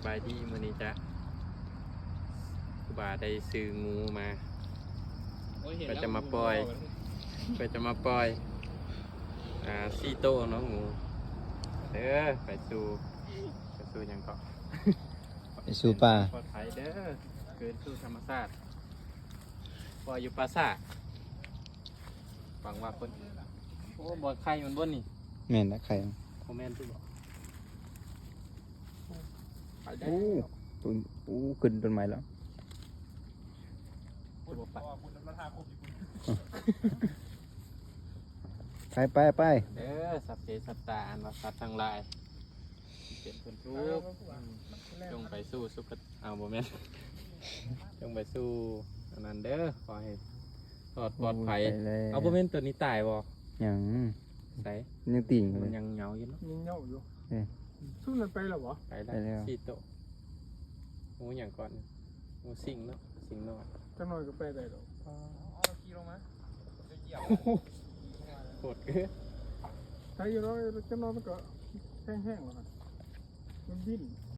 บายดีมื้อนี้จ้ะครูบาได้ซื้องูมาก็จะมาปล่อยซี่โต้เนาะงูเด้อไปสู่หยังก็ ไปสู่ป่า ปลอดภัยเด้อเกินสู่ธรรมชาติปล่อยอยู่ปราสาทฟังว่าคนโอ้บ่อไข่มันบ่นี่ แม่นนะไข่ คอมเมนต์ที่บอกไปได้ อู้ขึ้นต้นไม้แล้ว ตัวไป ไป เด้อสัพเพสัตตาอันว่าสัตว์ทั้งหลายเป็นคนทุกข์จงไปสู้สุขเอาโมเมนต์จงไปสู้อันนั้นเด้อขอให้ปลอดภัยเอาโมเมนต์ตัวนี้ตายบ่ ยัง ใส่ ยังติ่งเล มัน ย ยังเหงาอยู่เนาะ ยิงเหงาอยู่ เอ้ย สู้มันไปหรอวะ ไป ไปแล้ แล้ว วสี่โตะงูอย่างก่อนงูสิงเนาะสิงน้อย จังหน่อยก็ไปได้หรอก ขี่ลงมาเกี่ยว โคตรเกิน ใช้อยู่น้อยจังหน่อยมันก็แห้งๆแล้วมันบิน